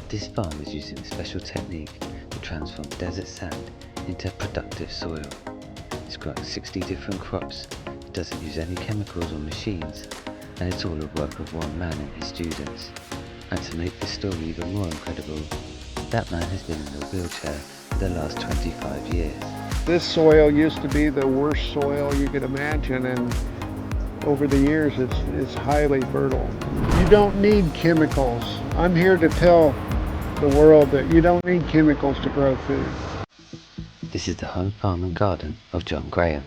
This farm is using a special technique to transform desert sand into productive soil. It's growing 60 different crops, it doesn't use any chemicals or machines, and it's all the work of one man and his students. And to make this story even more incredible, that man has been in a wheelchair for the last 25 years. This soil used to be the worst soil you could imagine, and over the years it's highly fertile. You don't need chemicals. I'm here to tell the world that you don't need chemicals to grow food. This is the home farm and garden of John Graham.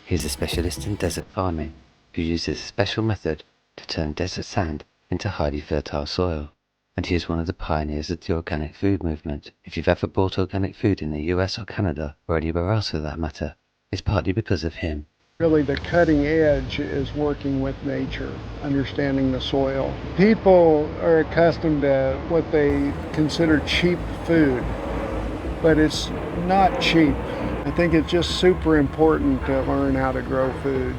He is a specialist in desert farming who uses a special method to turn desert sand into highly fertile soil. And he is one of the pioneers of the organic food movement. If you've ever bought organic food in the US or Canada, or anywhere else for that matter, it's partly because of him. Really, the cutting edge is working with nature, understanding the soil. People are accustomed to what they consider cheap food, but it's not cheap. I think it's just super important to learn how to grow food.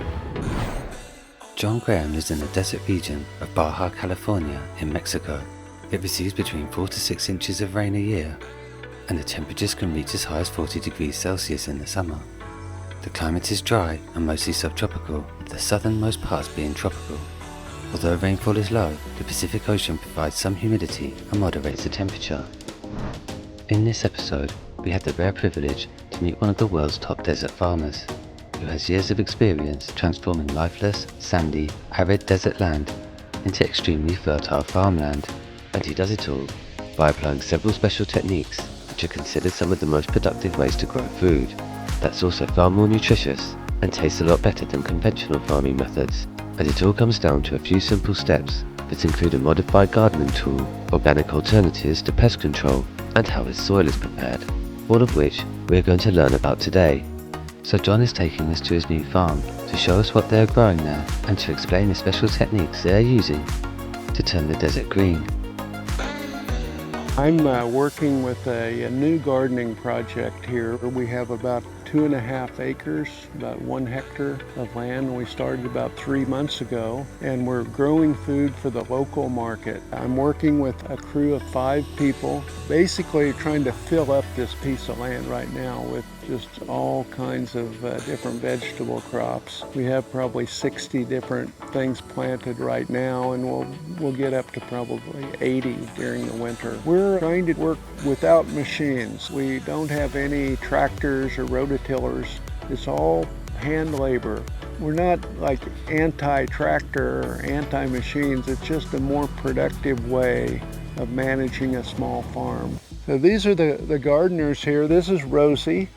John Graham lives in the desert region of Baja California in Mexico. It receives between 4 to 6 inches of rain a year, and the temperatures can reach as high as 40 degrees Celsius in the summer. The climate is dry and mostly subtropical, with the southernmost parts being tropical. Although rainfall is low, the Pacific Ocean provides some humidity and moderates the temperature. In this episode, we had the rare privilege to meet one of the world's top desert farmers, who has years of experience transforming lifeless, sandy, arid desert land into extremely fertile farmland. And he does it all by applying several special techniques which are considered some of the most productive ways to grow food. That's also far more nutritious and tastes a lot better than conventional farming methods. And it all comes down to a few simple steps that include a modified gardening tool, organic alternatives to pest control, and how his soil is prepared, all of which we're going to learn about today. So John is taking us to his new farm to show us what they're growing there and to explain the special techniques they're using to turn the desert green. I'm working with a new gardening project here. We have about 2.5 acres, about 1 hectare of land. We started about 3 months ago, and we're growing food for the local market. I'm working with a crew of 5 people, basically trying to fill up this piece of land right now with just all kinds of different vegetable crops. We have probably 60 different things planted right now, and we'll get up to probably 80 during the winter. We're trying to work without machines. We don't have any tractors or rototillers. It's all hand labor. We're not like anti-tractor or anti-machines. It's just a more productive way of managing a small farm. So these are the gardeners here. This is Rosie.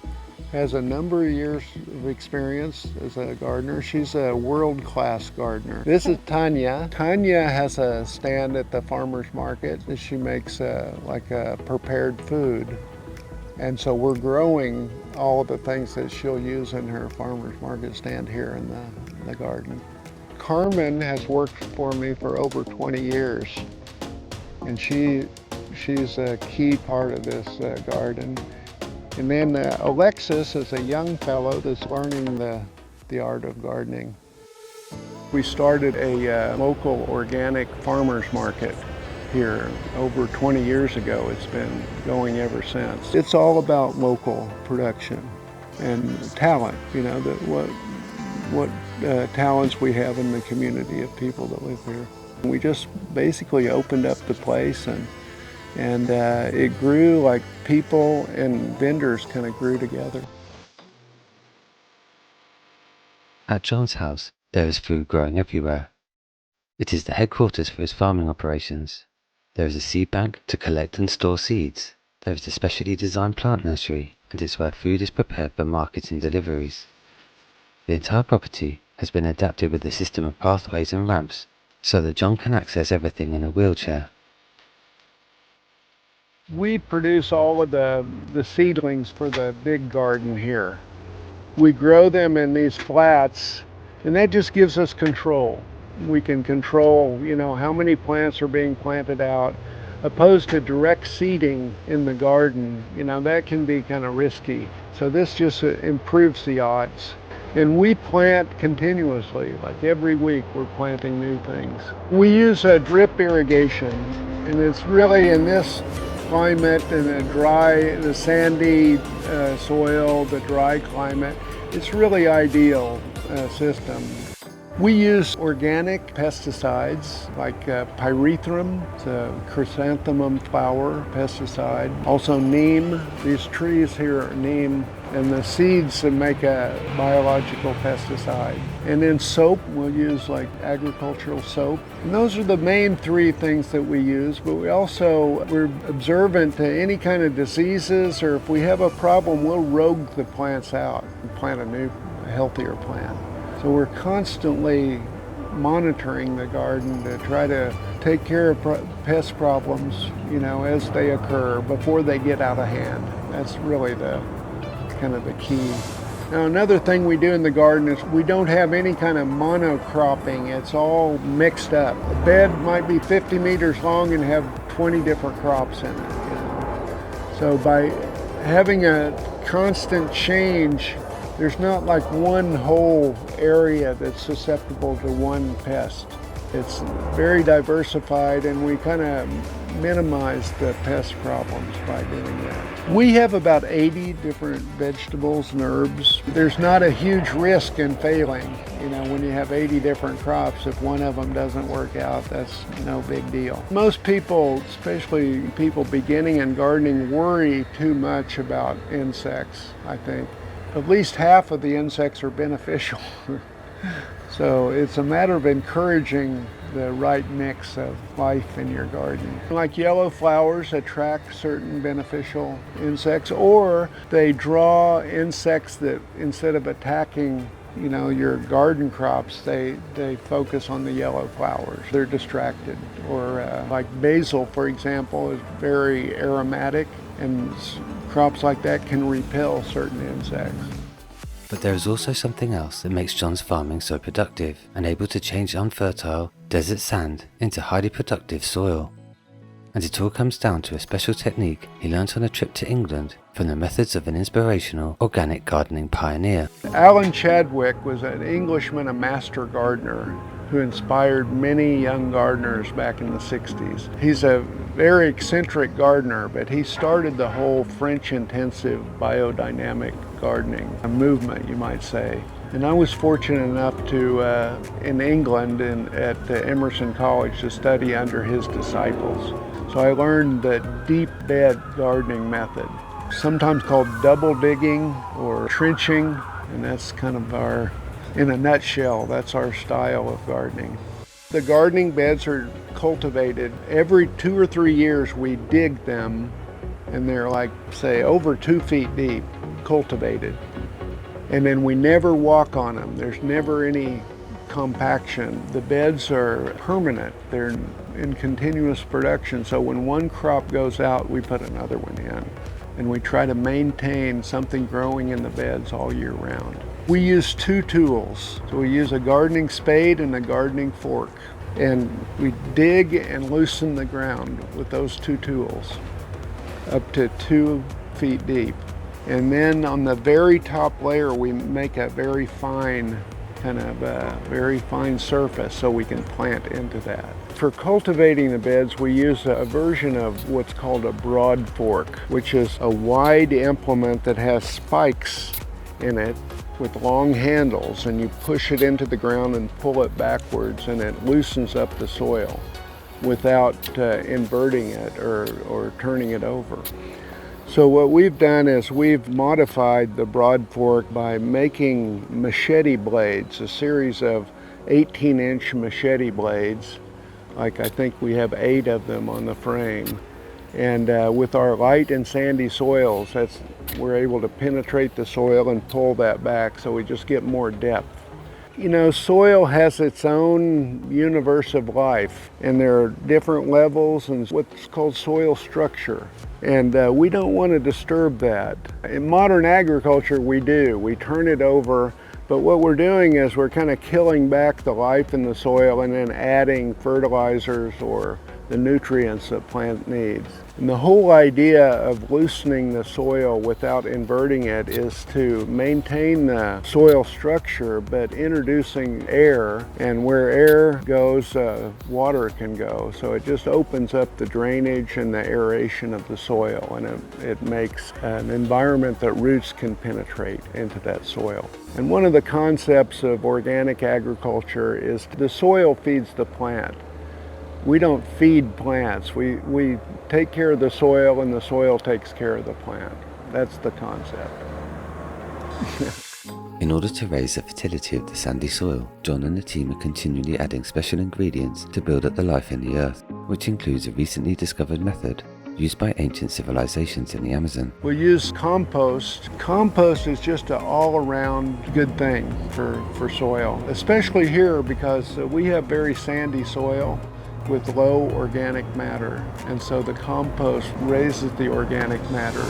Has a number of years of experience as a gardener. She's a world-class gardener. This is Tanya. Tanya has a stand at the farmer's market. She makes like a prepared food. And so we're growing all of the things that she'll use in her farmer's market stand here in the garden. Carmen has worked for me for over 20 years. And she's a key part of this garden. And then Alexis is a young fellow that's learning the art of gardening. We started a local organic farmers market here over 20 years ago. It's been going ever since. It's all about local production and talent, you know, what talents we have in the community of people that live here. We just basically opened up the place and it grew like people and vendors kind of grew together. At John's house, there is food growing everywhere. It is the headquarters for his farming operations. There is a seed bank to collect and store seeds. There is a specially designed plant nursery, and it's where food is prepared for market and deliveries. The entire property has been adapted with a system of pathways and ramps so that John can access everything in a wheelchair. We produce all of the seedlings for the big garden here. We grow them in these flats, and that just gives us control. We can control, you know, how many plants are being planted out, opposed to direct seeding in the garden. You know, that can be kind of risky. So this just improves the odds. And we plant continuously, like every week we're planting new things. We use a drip irrigation, and it's really in this climate and the sandy soil, the dry climate, it's really ideal system. We use organic pesticides like pyrethrum, it's a chrysanthemum flower pesticide. Also neem, these trees here are neem, and the seeds that make a biological pesticide. And then soap, we'll use like agricultural soap. And those are the main three things that we use, but we're observant to any kind of diseases, or if we have a problem, we'll rogue the plants out and plant a healthier plant. So we're constantly monitoring the garden to try to take care of pest problems, as they occur before they get out of hand. That's really the key. Now, another thing we do in the garden is we don't have any kind of monocropping. It's all mixed up. A bed might be 50 meters long and have 20 different crops in it. So by having a constant change, there's not like one whole area that's susceptible to one pest. It's very diversified, and we kind of minimize the pest problems by doing that. We have about 80 different vegetables and herbs. There's not a huge risk in failing. When you have 80 different crops, if one of them doesn't work out, that's no big deal. Most people, especially people beginning in gardening, worry too much about insects, I think. At least half of the insects are beneficial. So it's a matter of encouraging the right mix of life in your garden. Like yellow flowers attract certain beneficial insects, or they draw insects that instead of attacking your garden crops, they focus on the yellow flowers. They're distracted. Or like basil, for example, is very aromatic, and crops like that can repel certain insects. But there is also something else that makes John's farming so productive and able to change unfertile desert sand into highly productive soil. And it all comes down to a special technique he learnt on a trip to England from the methods of an inspirational organic gardening pioneer. Alan Chadwick was an Englishman, a master gardener, who inspired many young gardeners back in the 60s. He's a very eccentric gardener, but he started the whole French intensive biodynamic gardening movement, you might say. And I was fortunate enough to, in England at Emerson College, to study under his disciples. So I learned the deep bed gardening method, sometimes called double digging or trenching, and that's kind of in a nutshell, that's our style of gardening. The gardening beds are cultivated. Every 2 or 3 years we dig them, and they're like, say, over 2 feet deep, cultivated. And then we never walk on them. There's never any compaction. The beds are permanent. They're in continuous production. So when one crop goes out, we put another one in. And we try to maintain something growing in the beds all year round. We use 2 tools. So we use a gardening spade and a gardening fork. And we dig and loosen the ground with those 2 tools up to 2 feet deep. And then on the very top layer, we make a very fine, very fine surface so we can plant into that. For cultivating the beds, we use a version of what's called a broad fork, which is a wide implement that has spikes in it with long handles, and you push it into the ground and pull it backwards, and it loosens up the soil without inverting it or turning it over. So what we've done is we've modified the broad fork by making machete blades, a series of 18-inch machete blades. Like I think we have 8 of them on the frame. And with our light and sandy soils, we're able to penetrate the soil and pull that back, so we just get more depth. Soil has its own universe of life, and there are different levels and what's called soil structure. And we don't want to disturb that. In modern agriculture, we do. We turn it over, but what we're doing is we're kind of killing back the life in the soil and then adding fertilizers or the nutrients that plant needs. And the whole idea of loosening the soil without inverting it is to maintain the soil structure, but introducing air, and where air goes, water can go. So it just opens up the drainage and the aeration of the soil, and it makes an environment that roots can penetrate into that soil. And one of the concepts of organic agriculture is the soil feeds the plant. We don't feed plants. We take care of the soil, and the soil takes care of the plant. That's the concept. In order to raise the fertility of the sandy soil, John and the team are continually adding special ingredients to build up the life in the earth, which includes a recently discovered method used by ancient civilizations in the Amazon. We use compost. Compost is just an all-around good thing for soil, especially here because we have very sandy soil with low organic matter, and so the compost raises the organic matter.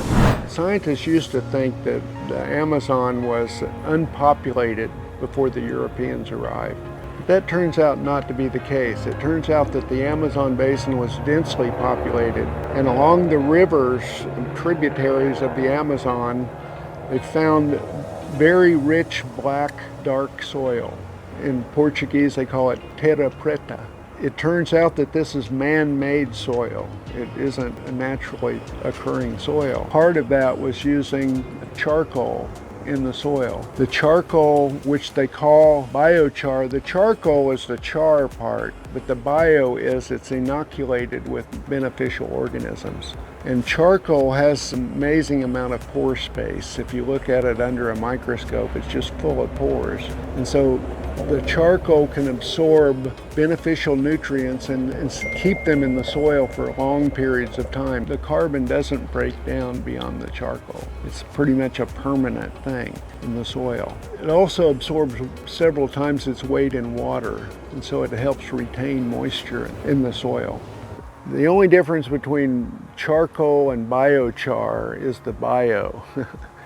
Scientists used to think that the Amazon was unpopulated before the Europeans arrived. But that turns out not to be the case. It turns out that the Amazon basin was densely populated, and along the rivers and tributaries of the Amazon, they found very rich black dark soil. In Portuguese they call it terra preta. It turns out that this is man-made soil. It isn't a naturally occurring soil. Part of that was using charcoal in the soil. The charcoal, which they call biochar, the charcoal is the char part, but the bio is it's inoculated with beneficial organisms. And charcoal has an amazing amount of pore space. If you look at it under a microscope, it's just full of pores. And so the charcoal can absorb beneficial nutrients and keep them in the soil for long periods of time. The carbon doesn't break down beyond the charcoal. It's pretty much a permanent thing in the soil. It also absorbs several times its weight in water, and so it helps retain moisture in the soil. The only difference between charcoal and biochar is the bio.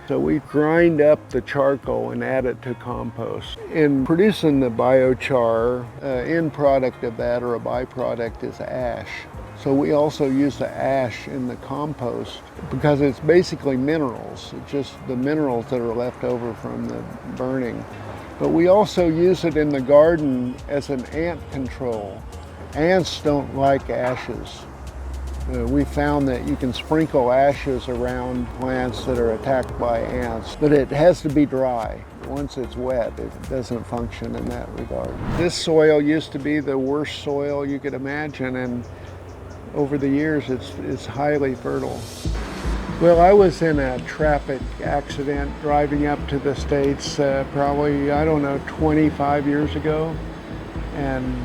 So we grind up the charcoal and add it to compost. In producing the biochar, end product of that, or a byproduct, is ash. So we also use the ash in the compost because it's basically minerals. It's just the minerals that are left over from the burning. But we also use it in the garden as an ant control. Ants don't like ashes. We found that you can sprinkle ashes around plants that are attacked by ants, but it has to be dry. Once it's wet, it doesn't function in that regard. This soil used to be the worst soil you could imagine, and over the years it's highly fertile. Well, I was in a traffic accident driving up to the States probably, 25 years ago, and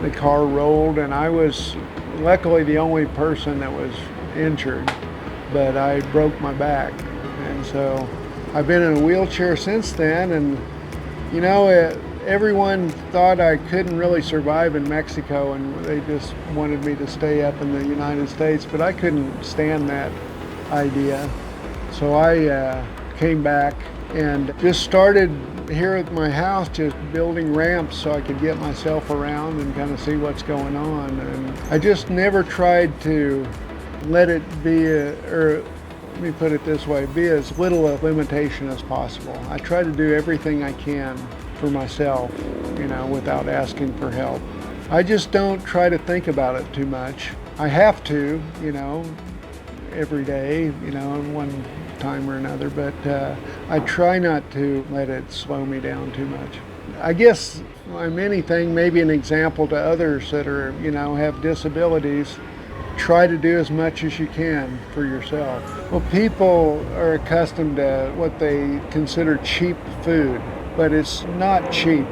the car rolled, and I was luckily the only person that was injured, but I broke my back. And so I've been in a wheelchair since then, and everyone thought I couldn't really survive in Mexico, and they just wanted me to stay up in the United States, but I couldn't stand that idea. So I came back and just started here at my house, just building ramps so I could get myself around and kind of see what's going on. And I just never tried to let it be, or let me put it this way, be as little a limitation as possible. I try to do everything I can for myself, without asking for help. I just don't try to think about it too much. I have to, every day, one time or another, but I try not to let it slow me down too much. I guess I'm anything, maybe an example to others that are, have disabilities. Try to do as much as you can for yourself. Well, people are accustomed to what they consider cheap food, but it's not cheap.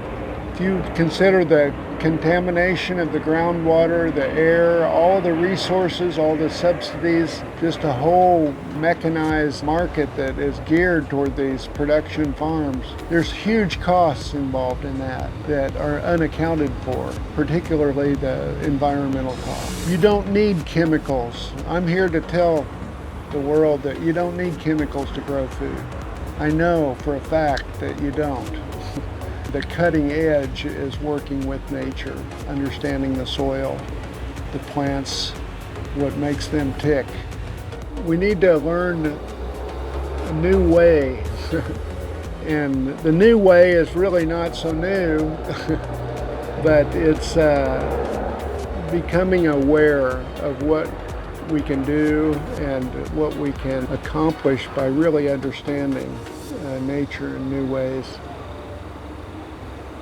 If you consider the contamination of the groundwater, the air, all the resources, all the subsidies, just a whole mechanized market that is geared toward these production farms. There's huge costs involved in that are unaccounted for, particularly the environmental costs. You don't need chemicals. I'm here to tell the world that you don't need chemicals to grow food. I know for a fact that you don't. The cutting edge is working with nature, understanding the soil, the plants, what makes them tick. We need to learn a new way. And the new way is really not so new, but it's becoming aware of what we can do and what we can accomplish by really understanding nature in new ways.